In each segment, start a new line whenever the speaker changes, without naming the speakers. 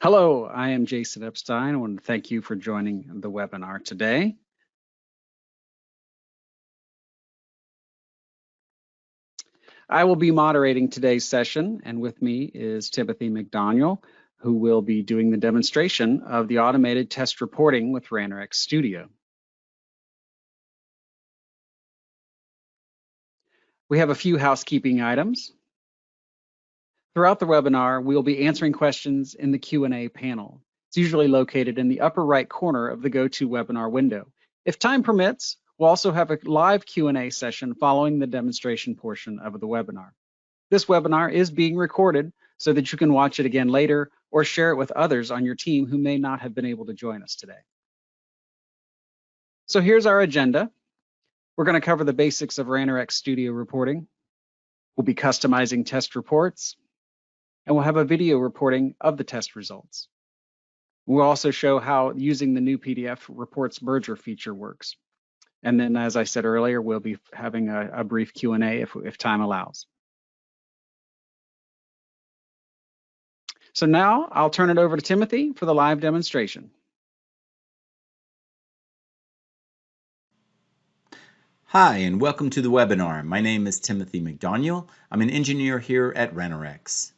Hello, I am Jason Epstein. I want to thank you for joining the webinar today. I will be moderating today's session, and with me is Timothy McDaniel, who will be doing the demonstration of the automated test reporting with Ranorex Studio. We have a few housekeeping items. Throughout the webinar, we will be answering questions in the Q&A panel. It's usually located in the upper right corner of the GoToWebinar window. If time permits, we'll also have a live Q&A session following the demonstration portion of the webinar. This webinar is being recorded so that you can watch it again later or share it with others on your team who may not have been able to join us today. So here's our agenda. We're going to cover the basics of Ranorex Studio reporting. We'll be customizing test reports, and we'll have a video reporting of the test results. We'll also show how using the new PDF reports merger feature works. And then, as I said earlier, we'll be having a brief Q&A if time allows. So now I'll turn it over to Timothy for the live demonstration.
Hi, and welcome to the webinar. My name is Timothy McDaniel. I'm an engineer here at Ranorex.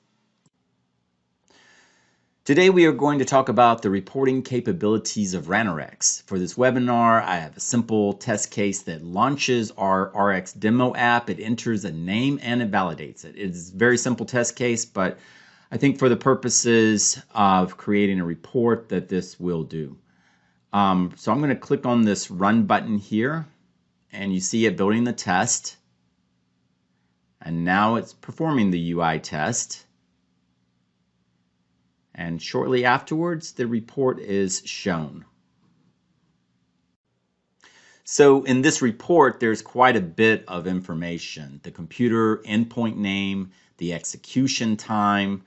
Today we are going to talk about the reporting capabilities of Ranorex. For this webinar, I have a simple test case that launches our RX demo app. It enters a name and it validates it. It's a very simple test case, but I think for the purposes of creating a report that this will do. So I'm going to click on this Run button here, and you see it building the test. And now it's performing the UI test. And shortly afterwards, the report is shown. So in this report, there's quite a bit of information. The computer endpoint name, the execution time,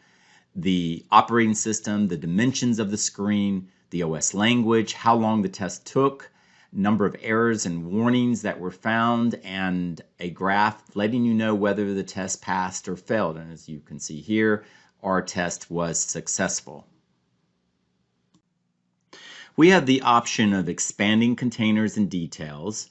the operating system, the dimensions of the screen, the OS language, how long the test took, number of errors and warnings that were found, and a graph letting you know whether the test passed or failed. And as you can see here, our test was successful. We have the option of expanding containers and details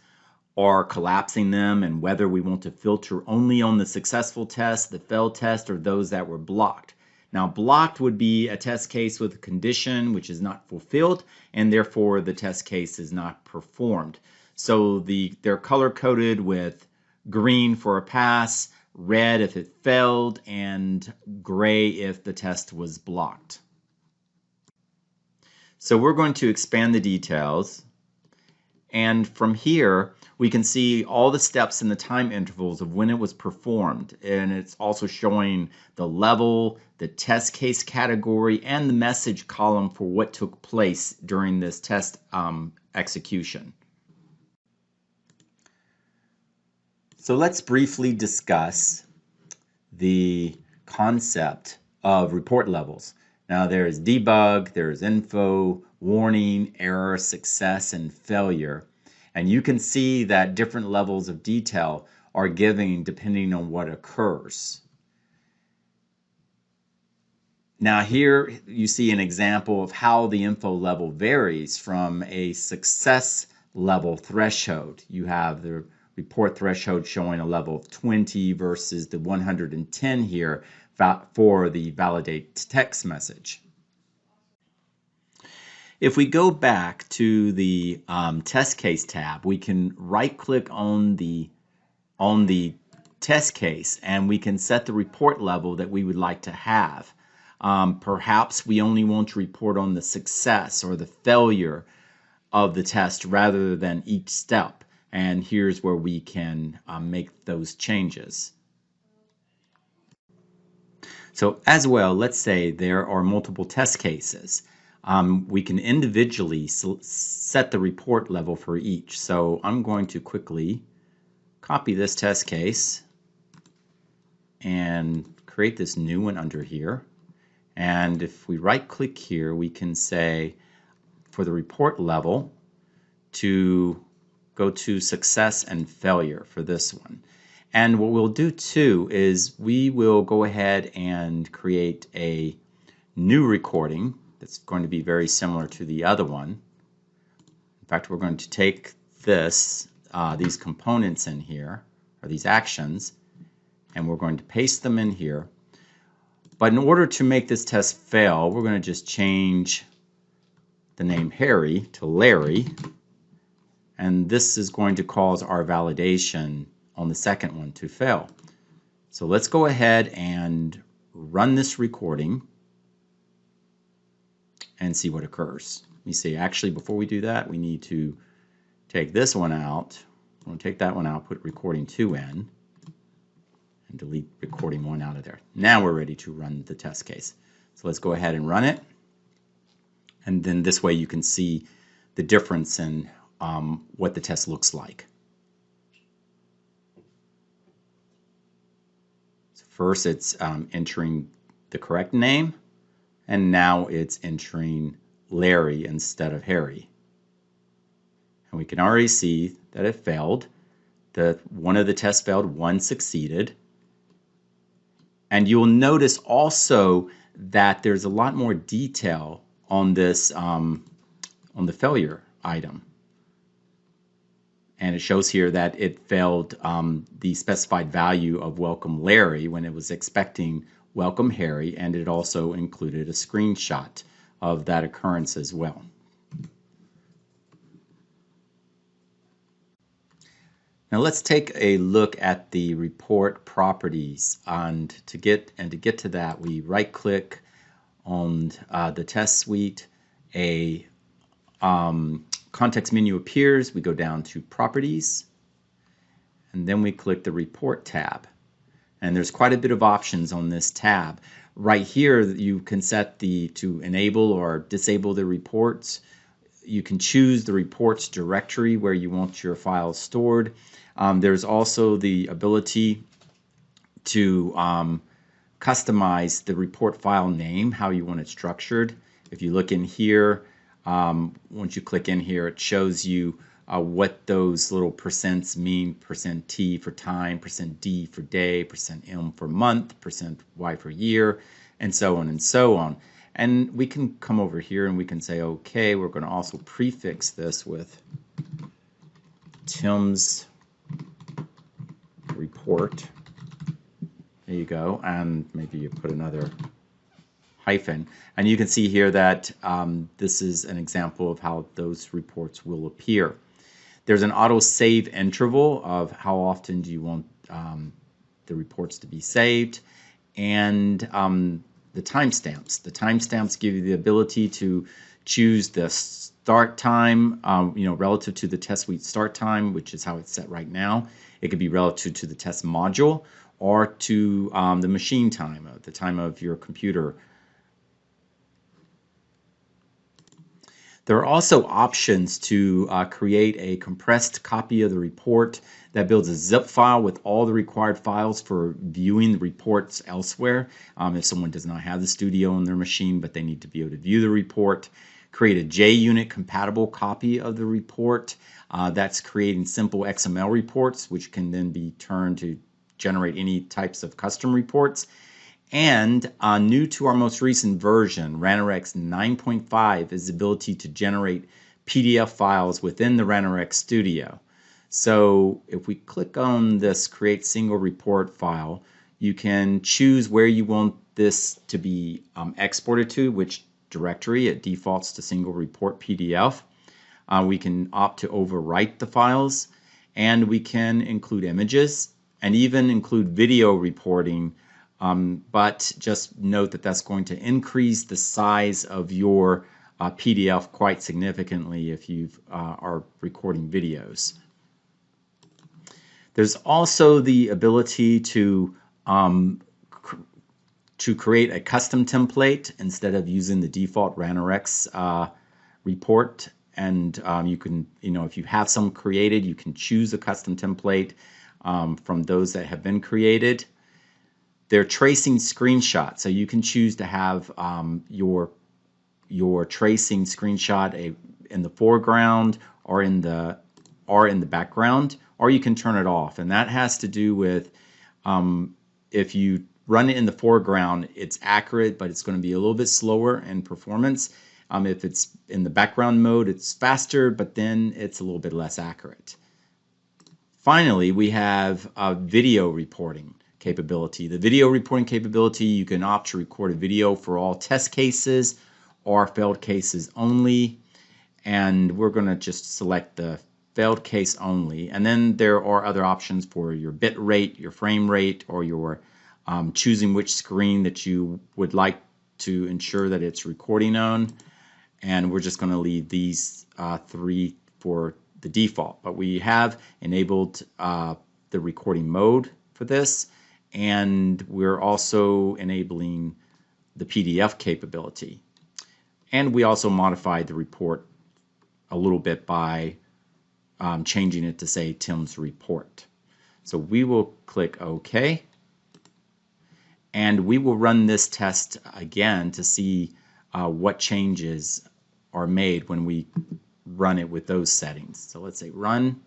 or collapsing them, and whether we want to filter only on the successful test, the failed test, or those that were blocked. Now, blocked would be a test case with a condition which is not fulfilled, and therefore the test case is not performed. So they're color-coded with green for a pass, red if it failed, and gray if the test was blocked. So we're going to expand the details, and from here we can see all the steps and the time intervals of when it was performed, and it's also showing the level, the test case category, and the message column for what took place during this test execution. So let's briefly discuss the concept of report levels. Now there's debug, there's info, warning, error, success, and failure. And you can see that different levels of detail are given depending on what occurs. Now here you see an example of how the info level varies from a success level threshold. You have the report threshold showing a level of 20 versus the 110 here for the validate text message. If we go back to the test case tab, we can right-click on the test case, and we can set the report level that we would like to have. Perhaps we only want to report on the success or the failure of the test rather than each step. And here's where we can make those changes. So as well, let's say there are multiple test cases. We can individually set the report level for each. So I'm going to quickly copy this test case and create this new one under here. And if we right-click here, we can say for the report level to go to success and failure for this one. And what we'll do too is we will go ahead and create a new recording that's going to be very similar to the other one. In fact, we're going to take these components in here, or these actions, and we're going to paste them in here. But in order to make this test fail, we're going to just change the name Harry to Larry, and this is going to cause our validation on the second one to fail. So let's go ahead and run this recording and see what occurs. Let me see, actually before we do that, we need to take this one out. I'm going to take that one out, put recording 2 in, and delete recording 1 out of there. Now we're ready to run the test case. So let's go ahead and run it. And then this way you can see the difference in what the test looks like. So first it's entering the correct name, and now it's entering Larry instead of Harry. And we can already see that it failed. One of the tests failed, one succeeded. And you'll notice also that there's a lot more detail on this, on the failure item. And it shows here that it failed the specified value of welcome Larry when it was expecting welcome Harry, and it also included a screenshot of that occurrence as well. Now let's take a look at the report properties, and to get to that, we right-click on the test suite. A context menu appears. We go down to Properties, and then we click the Report tab. And there's quite a bit of options on this tab. Right here, you can set to enable or disable the reports. You can choose the reports directory where you want your files stored. There's also the ability to customize the report file name, how you want it structured. If you look in here, once you click in here, it shows you what those little percents mean. %T for time, %D for day, %M for month, %Y for year, and so on and so on. And we can come over here and we can say, okay, we're going to also prefix this with Tim's report. There you go, and maybe you put another hyphen, and you can see here that this is an example of how those reports will appear. There's an auto save interval of how often do you want the reports to be saved, and the timestamps. The timestamps give you the ability to choose the start time, relative to the test suite start time, which is how it's set right now. It could be relative to the test module, or to the machine time, the time of your computer. There are also options to create a compressed copy of the report that builds a zip file with all the required files for viewing the reports elsewhere. If someone does not have the Studio on their machine, but they need to be able to view the report. Create a JUnit compatible copy of the report. That's creating simple XML reports, which can then be turned to generate any types of custom reports. And new to our most recent version, Ranorex 9.5, is the ability to generate PDF files within the Ranorex Studio. So if we click on this Create Single Report File, you can choose where you want this to be exported to, which directory. It defaults to Single Report PDF. We can opt to overwrite the files, and we can include images and even include video reporting. But just note that that's going to increase the size of your PDF quite significantly if you are recording videos. There's also the ability to create a custom template instead of using the default Ranorex report. And you can, if you have some created, you can choose a custom template from those that have been created. They're tracing screenshots, so you can choose to have your tracing screenshot in the foreground or in the background, or you can turn it off. And that has to do with if you run it in the foreground, it's accurate, but it's going to be a little bit slower in performance. If it's in the background mode, it's faster, but then it's a little bit less accurate. Finally, we have a video reporting capability. The video reporting capability, you can opt to record a video for all test cases or failed cases only. And we're going to just select the failed case only. And then there are other options for your bit rate, your frame rate, or your choosing which screen that you would like to ensure that it's recording on. And we're just going to leave these three for the default. But we have enabled the recording mode for this, and we're also enabling the PDF capability. And we also modified the report a little bit by changing it to say Tim's report. So we will click OK, and we will run this test again to see what changes are made when we run it with those settings. So let's say run.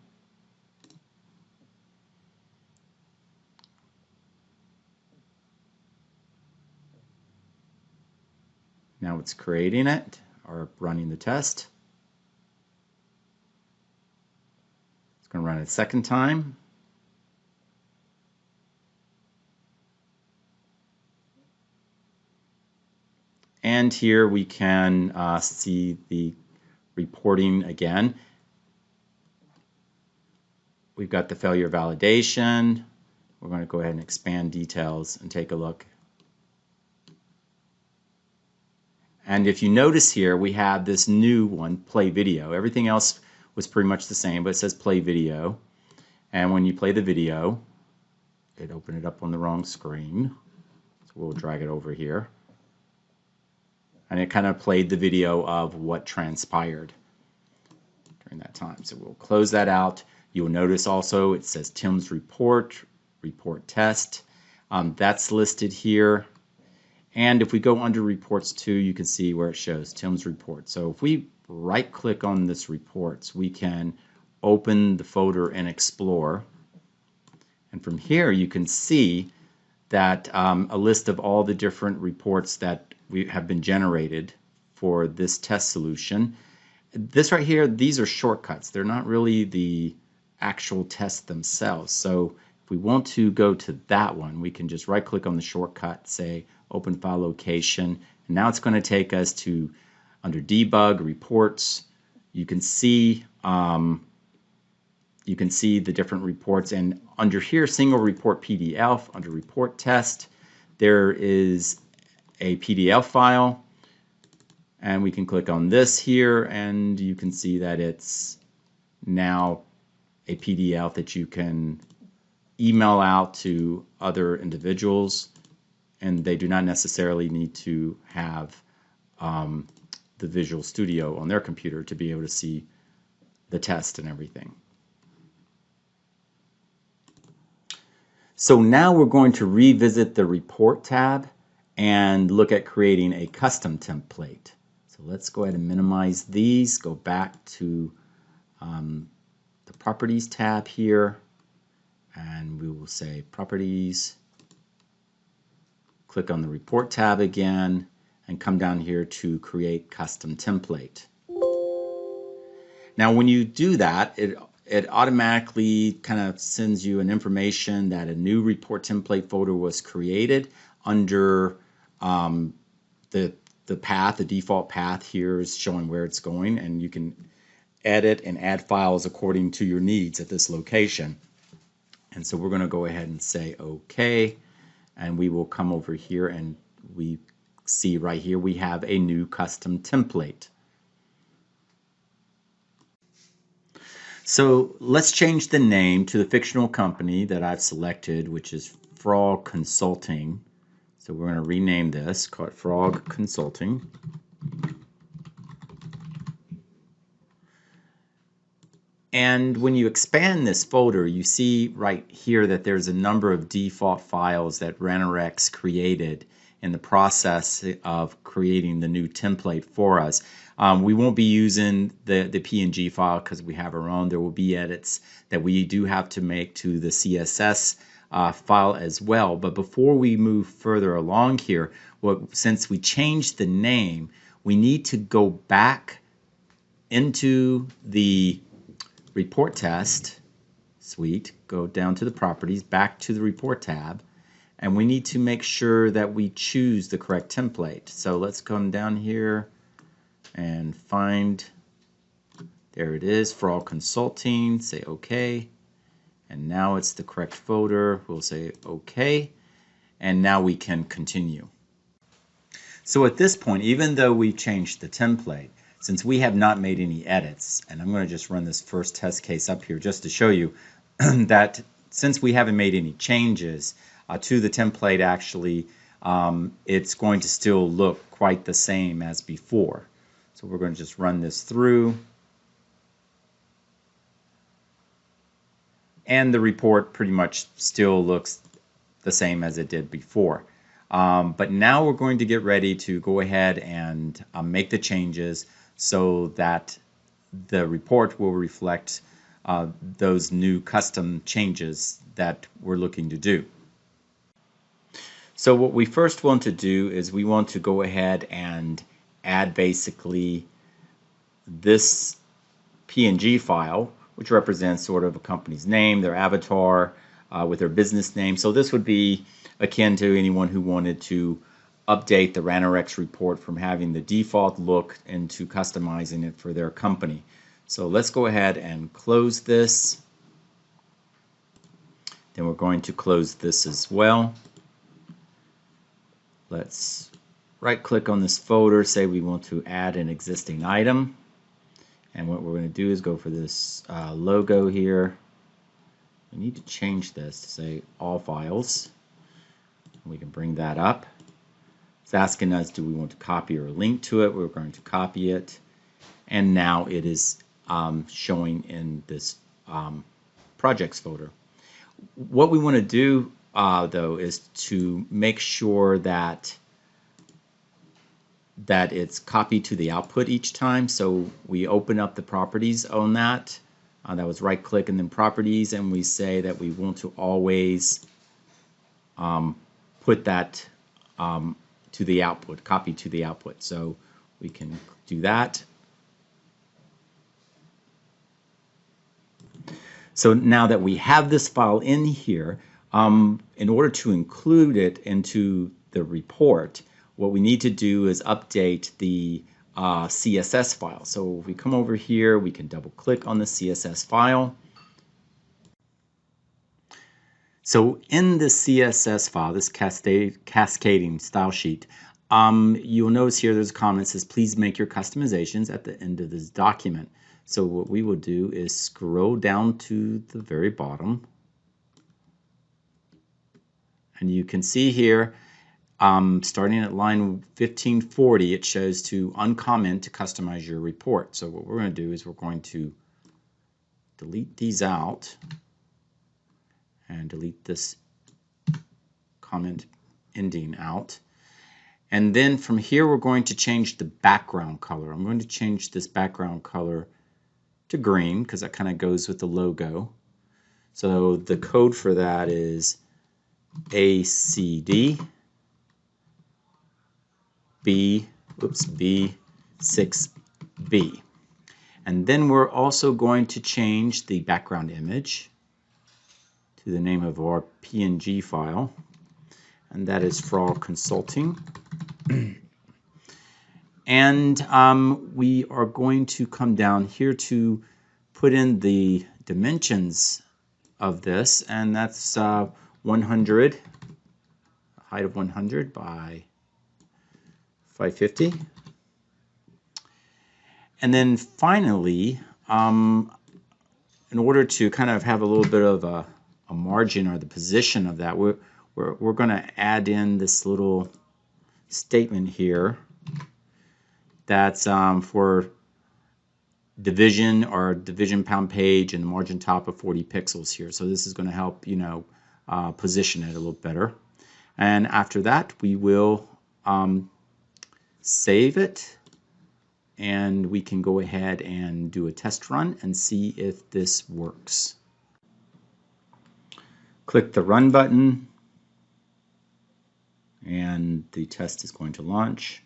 Now it's creating it or running the test. It's going to run it a second time. And here we can see the reporting again. We've got the failure validation. We're going to go ahead and expand details and take a look. And if you notice here, we have this new one, play video. Everything else was pretty much the same, but it says play video. And when you play the video, it opened it up on the wrong screen. So we'll drag it over here. And it kind of played the video of what transpired during that time. So we'll close that out. You'll notice also it says Tim's report, report test. That's listed here. And if we go under reports too, you can see where it shows Tim's report. So if we right click on this reports, we can open the folder and explore. And from here you can see that a list of all the different reports that we have been generated for this test solution. This right here, these are shortcuts. They're not really the actual tests themselves. So if we want to go to that one, we can just right click on the shortcut, say open file location, and now it's going to take us to under debug reports. You can see the different reports, and under here single report PDF, under report test, there is a PDF file, and we can click on this here and you can see that it's now a PDF that you can email out to other individuals, and they do not necessarily need to have the Visual Studio on their computer to be able to see the test and everything. So now we're going to revisit the Report tab and look at creating a custom template. So let's go ahead and minimize these, go back to the Properties tab here, and we will say Properties, click on the Report tab again, and come down here to Create Custom Template. Now when you do that, it automatically kind of sends you an information that a new report template folder was created under the path. The default path here is showing where it's going, and you can edit and add files according to your needs at this location. And so we're going to go ahead and say OK, and we will come over here and we see right here we have a new custom template. So let's change the name to the fictional company that I've selected, which is Frog Consulting. So we're going to rename this, call it Frog Consulting. And when you expand this folder, you see right here that there's a number of default files that Ranorex created in the process of creating the new template for us. We won't be using the PNG file because we have our own. There will be edits that we do have to make to the CSS file as well. But before we move further along here, since we changed the name, we need to go back into the report test suite, go down to the properties, back to the report tab, and we need to make sure that we choose the correct template. So let's come down here and find, there it is, for all consulting, say OK. And now it's the correct folder. We'll say OK. And now we can continue. So at this point, even though we changed the template, since we have not made any edits, and I'm going to just run this first test case up here just to show you that since we haven't made any changes to the template, actually, it's going to still look quite the same as before. So we're going to just run this through. And the report pretty much still looks the same as it did before. But now we're going to get ready to go ahead and make the changes so that the report will reflect those new custom changes that we're looking to do. So what we first want to do is we want to go ahead and add basically this PNG file, which represents sort of a company's name, their avatar, with their business name. So this would be akin to anyone who wanted to update the Ranorex report from having the default look into customizing it for their company. So let's go ahead and close this. Then we're going to close this as well. Let's right click on this folder, say we want to add an existing item. And what we're going to do is go for this logo here. We need to change this to say all files. We can bring that up. It's asking us, do we want to copy or link to it? We're going to copy it. And now it is showing in this projects folder. What we want to do, though, is to make sure that it's copied to the output each time. So we open up the properties on that. That was right click and then properties, and we say that we want to always put that to the output, copy to the output. So we can do that. So now that we have this file in here, in order to include it into the report, what we need to do is update the CSS file. So if we come over here, we can double click on the CSS file. So in the CSS file, this cascading style sheet, you'll notice here there's a comment that says, please make your customizations at the end of this document. So what we will do is scroll down to the very bottom. And you can see here, starting at line 1540, it shows to uncomment to customize your report. So what we're going to do is we're going to delete these out and delete this comment ending out. And then from here, we're going to change the background color. I'm going to change this background color to green because that kind of goes with the logo. So the code for that is ACD B6B. And then we're also going to change the background image to the name of our PNG file, and that is for all consulting. And we are going to come down here to put in the dimensions of this, and that's 100, a height of 100 by 550. And then finally, in order to kind of have a little bit of a margin or the position of that, we're going to add in this little statement here that's for division or division pound page and the margin top of 40 pixels here. So this is going to help, position it a little better. And after that, we will save it, and we can go ahead and do a test run and see if this works. Click the Run button, and the test is going to launch.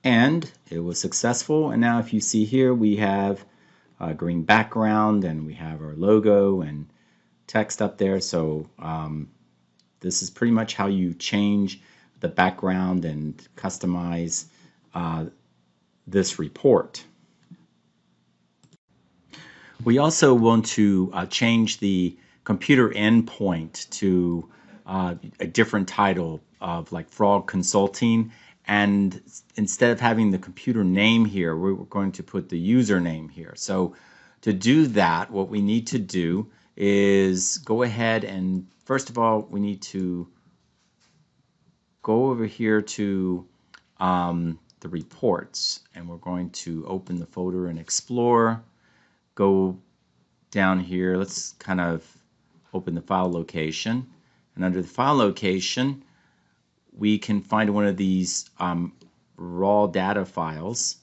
And it was successful. And now if you see here, we have a green background and we have our logo and text up there. So this is pretty much how you change the background and customize this report. We also want to change the computer endpoint to a different title of like fraud consulting. And instead of having the computer name here, we're going to put the username here. So to do that, what we need to do is go ahead and first of all, we need to go over here to the reports, and we're going to open the folder and explore. Go down here, let's kind of open the file location, and under the file location we can find one of these raw data files,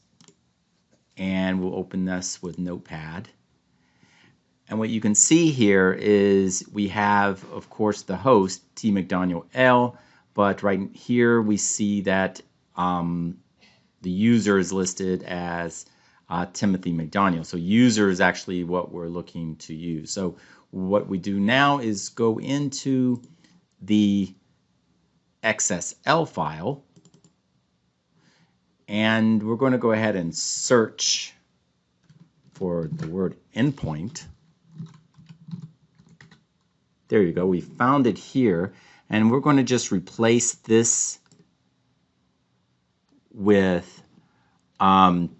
and we'll open this with Notepad. And what you can see here is we have, of course, the host T. McDaniel L, but right here we see that the user is listed as Timothy McDaniel. So user is actually what we're looking to use. So what we do now is go into the XSL file, and we're going to go ahead and search for the word endpoint. There you go, we found it here, and we're going to just replace this with fraud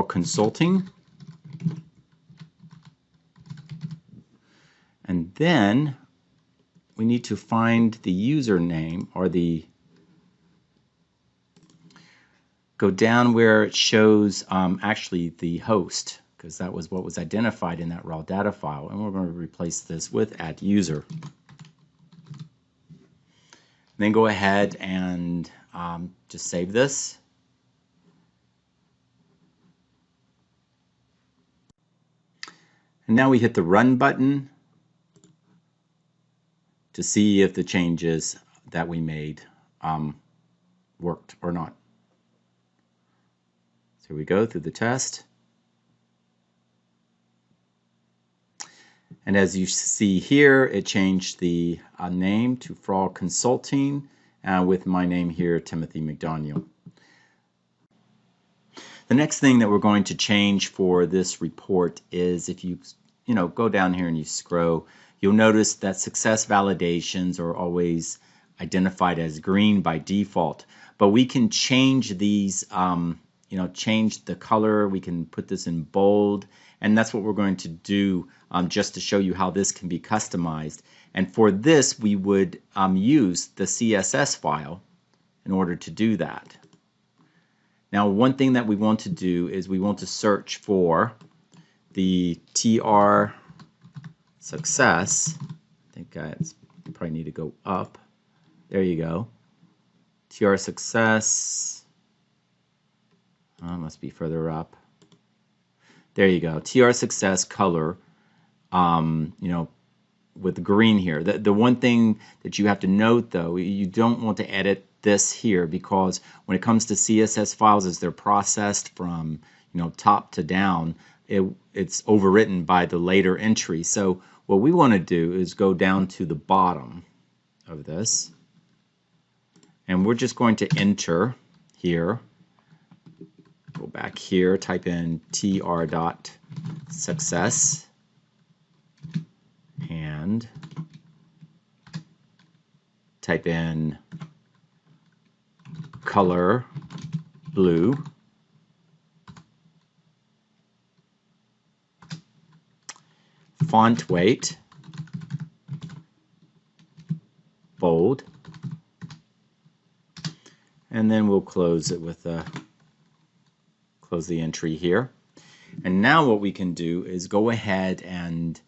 consulting. And then we need to find the username, or go down where it shows actually the host, because that was what was identified in that raw data file, and we're going to replace this with @user. Then go ahead and just save this. And now we hit the Run button to see if the changes that we made worked or not. So here we go through the test. And as you see here, it changed the name to Fraud Consulting with my name here, Timothy McDaniel. The next thing that we're going to change for this report is if you go down here and you scroll, you'll notice that success validations are always identified as green by default. But we can change these, change the color. We can put this in bold. And that's what we're going to do just to show you how this can be customized. And for this, we would use the CSS file in order to do that. Now, one thing that we want to do is we want to search for the TR success. I think I probably need to go up. There you go. TR success. Oh, must be further up. There you go. TR success color. With green here. The one thing that you have to note, though, you don't want to edit this here, because when it comes to CSS files, as they're processed from top to down, it's overwritten by the later entry. So what we want to do is go down to the bottom of this, and we're just going to enter here. Go back here, type in tr.success, and type in color blue, font weight bold, and then we'll close it with close the entry here. And now what we can do is go ahead and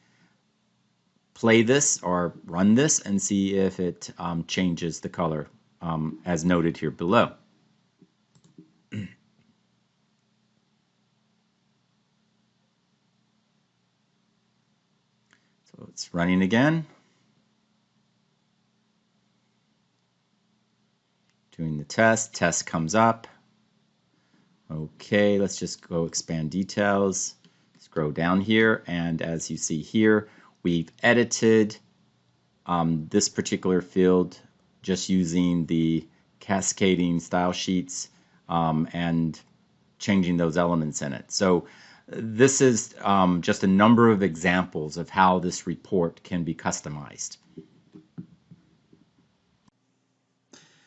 play this or run this and see if it changes the color as noted here below. So it's running again. Doing the test comes up. Okay, let's just go expand details. Scroll down here, and as you see here, we've edited this particular field just using the cascading style sheets and changing those elements in it. So this is just a number of examples of how this report can be customized.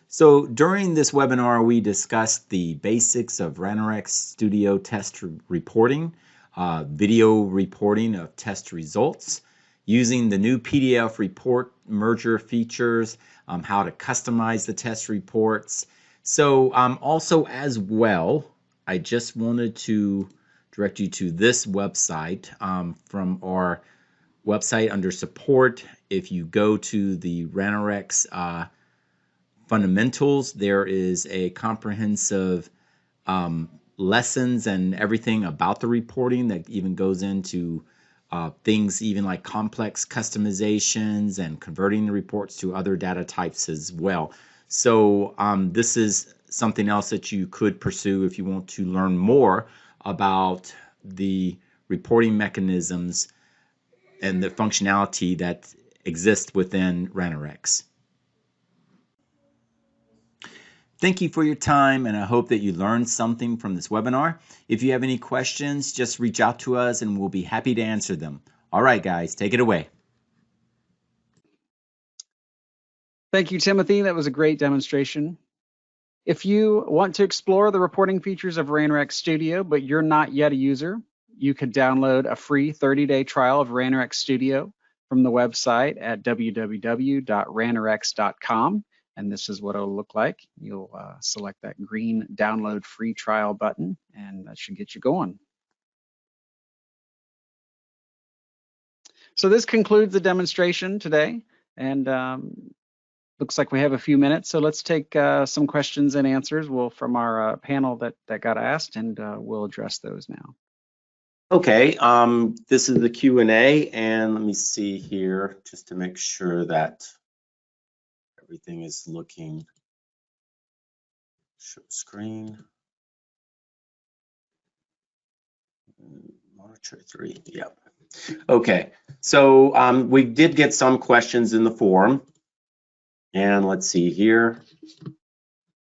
So during this webinar, we discussed the basics of Ranorex Studio test reporting, video reporting of test results, using the new PDF report merger features, how to customize the test reports. So also as well, I just wanted to direct you to this website from our website under support. If you go to the Ranorex fundamentals, there is a comprehensive lessons and everything about the reporting that even goes into things even like complex customizations and converting the reports to other data types as well. So this is something else that you could pursue if you want to learn more about the reporting mechanisms and the functionality that exists within Ranorex. Thank you for your time, and I hope that you learned something from this webinar. If you have any questions, just reach out to us and we'll be happy to answer them. All right, guys, take it away.
Thank you, Timothy. That was a great demonstration. If you want to explore the reporting features of Ranorex Studio, but you're not yet a user, you could download a free 30-day trial of Ranorex Studio from the website at www.ranorex.com. And this is what it'll look like. You'll select that green download free trial button, and that should get you going. So this concludes the demonstration today, and looks like we have a few minutes. So let's take some questions and answers from our panel that got asked, and we'll address those now.
Okay, this is the Q&A, and let me see here just to make sure that everything is looking. Show screen. Monitor 3, yep. Okay, so we did get some questions in the forum, and let's see here.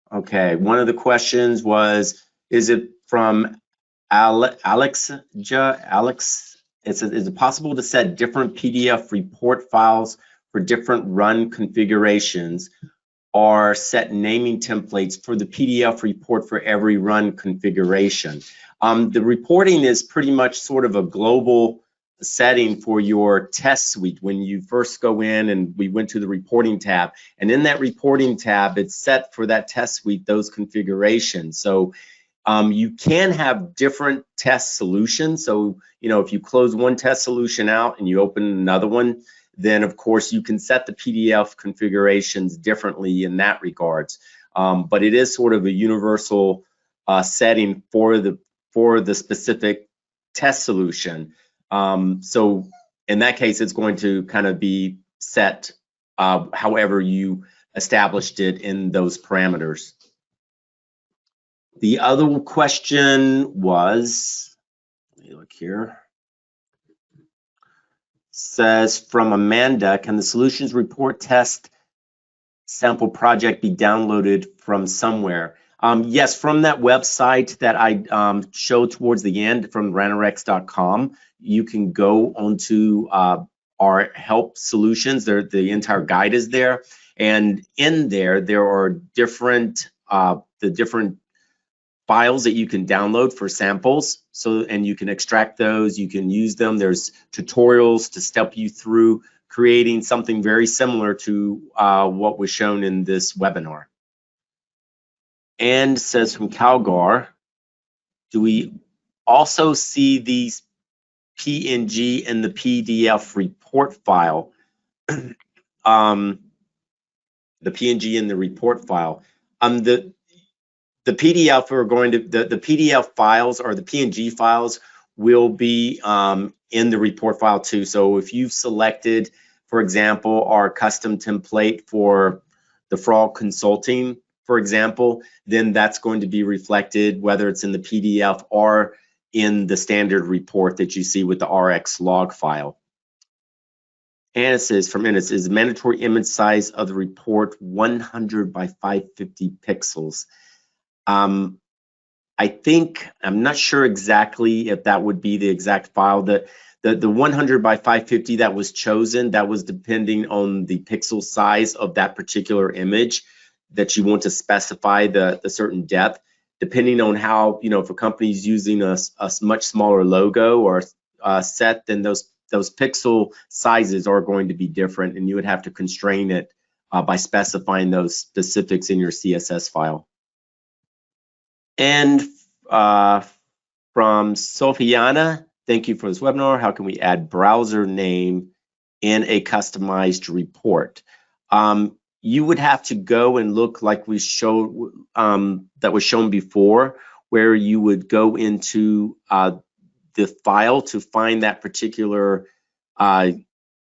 Okay, one of the questions was, is it from Alex, is it possible to set different PDF report files for different run configurations, or set naming templates for the PDF report for every run configuration? The reporting is pretty much sort of a global setting for your test suite. When you first go in, and we went to the reporting tab, and in that reporting tab, it's set for that test suite, those configurations. So you can have different test solutions. So, you know, if you close one test solution out and you open another one, then of course you can set the PDF configurations differently in that regards. But it is sort of a universal setting for the specific test solution. So in that case, it's going to kind of be set however you established it in those parameters. The other question was, let me look here. Says from Amanda, can the solutions report test sample project be downloaded from somewhere? Yes, from that website that I showed towards the end from ranorex.com, you can go onto our help solutions. The entire guide is there, and in there are different the different files that you can download for samples. So, and you can extract those, you can use them. There's tutorials to step you through creating something very similar to what was shown in this webinar. And says from Calgar, do we also see these PNG in the PDF report file? The PNG in the report file. The PDF we're going to, the PDF files or the PNG files will be in the report file too. So if you've selected, for example, our custom template for the fraud consulting, for example, then that's going to be reflected, whether it's in the PDF or in the standard report that you see with the RX log file. And it says from minutes, is mandatory image size of the report 100 by 550 pixels? I think, I'm not sure exactly if that would be the exact file. The 100 by 550 that was chosen, that was depending on the pixel size of that particular image that you want to specify the certain depth. Depending on how, if a company is using a much smaller logo or set, then those pixel sizes are going to be different, and you would have to constrain it by specifying those specifics in your CSS file. And from Sofiana, thank you for this webinar. How can we add browser name in a customized report? You would have to go and look like we showed, that was shown before, where you would go into the file to find that particular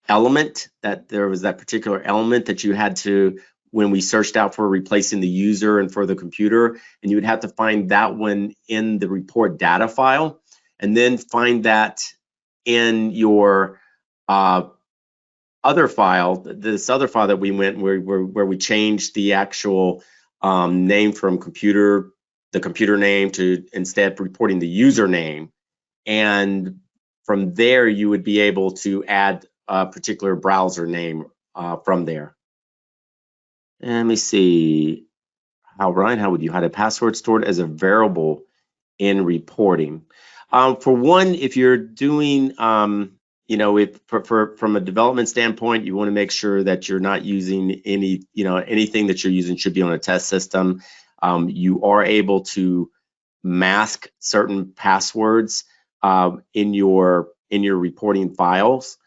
element, that there was that particular element that you had to, when we searched out for replacing the user and for the computer, and you would have to find that one in the report data file, and then find that in your other file, this other file that we went where we changed the actual name from the computer name to instead reporting the username. And from there, you would be able to add a particular browser name from there. And let me see. Ryan, how would you hide a password stored as a variable in reporting? For one, if you're doing, from a development standpoint, you want to make sure that you're not using anything that you're using should be on a test system. You are able to mask certain passwords in your reporting files,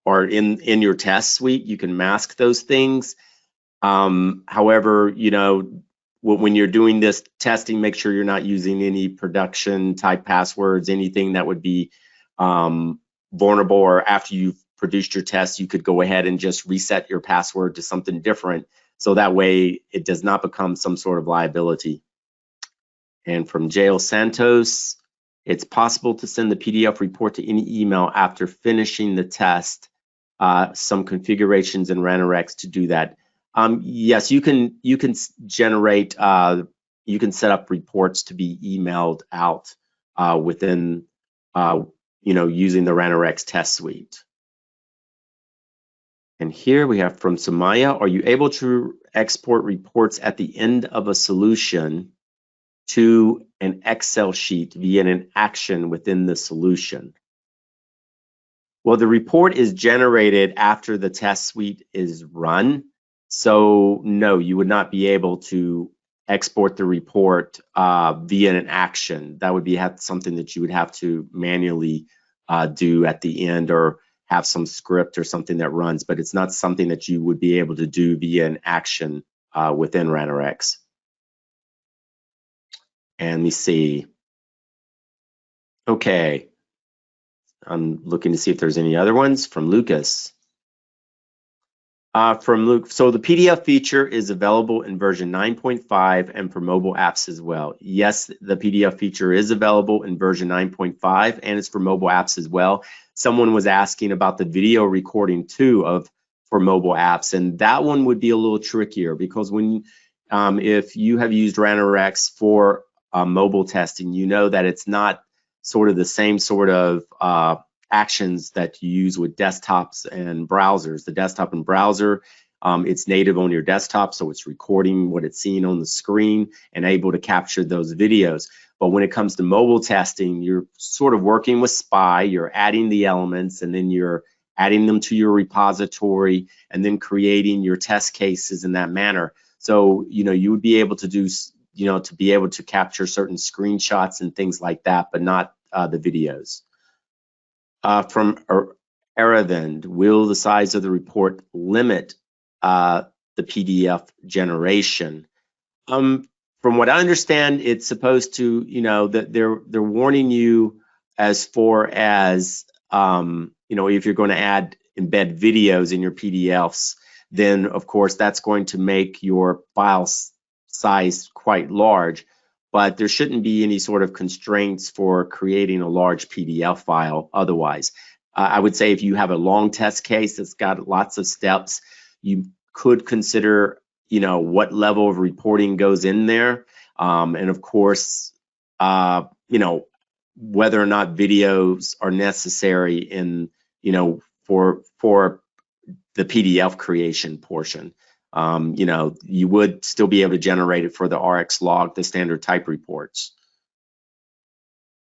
or in your test suite. You can mask those things. However, when you're doing this testing, make sure you're not using any production type passwords, anything that would be vulnerable, or after you've produced your test, you could go ahead and just reset your password to something different. So that way it does not become some sort of liability. And from Jail Santos, it's possible to send the PDF report to any email after finishing the test. Some configurations in Ranorex to do that. Yes, you can generate, you can set up reports to be emailed out within, using the Ranorex test suite. And here we have from Samaya, are you able to export reports at the end of a solution to an Excel sheet via an action within the solution? Well, the report is generated after the test suite is run. So no, you would not be able to export the report via an action. That would be something that you would have to manually do at the end, or have some script or something that runs, but it's not something that you would be able to do via an action within Ranorex. And let me see. Okay. I'm looking to see if there's any other ones from Lucas. From Luke, so the PDF feature is available in version 9.5 and for mobile apps as well. Yes, the PDF feature is available in version 9.5 and it's for mobile apps as well. Someone was asking about the video recording too for mobile apps, and that one would be a little trickier because when if you have used Ranorex for mobile testing, you know that it's not sort of the same sort of actions that you use with desktops and browsers. The desktop and browser, it's native on your desktop, so it's recording what it's seeing on the screen and able to capture those videos. But when it comes to mobile testing, you're sort of working with SPY, you're adding the elements and then you're adding them to your repository and then creating your test cases in that manner. So, you would be able to do, to be able to capture certain screenshots and things like that, but not the videos. From Aravind, will the size of the report limit the PDF generation? from what I understand, it's supposed to, you know, that they're warning you as far as, you know, if you're going to embed videos in your PDFs, then of course that's going to make your file size quite large. But there shouldn't be any sort of constraints for creating a large PDF file otherwise. I would say if you have a long test case that's got lots of steps, you could consider, you know, what level of reporting goes in there. And of course, you know, whether or not videos are necessary in, you know, for the PDF creation portion. You know, you would still be able to generate it for the RX log, the standard type reports.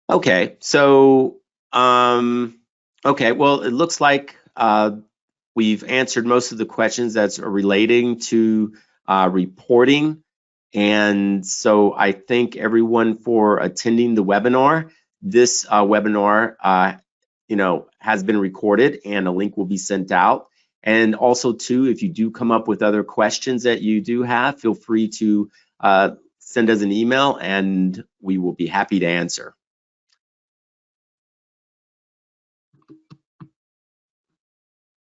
Okay, so, okay, well, it looks like we've answered most of the questions that's relating to reporting. And so I thank everyone for attending the webinar. This webinar, you know, has been recorded and a link will be sent out. And also too, if you do come up with other questions that you do have, feel free to send us an email and we will be happy to answer.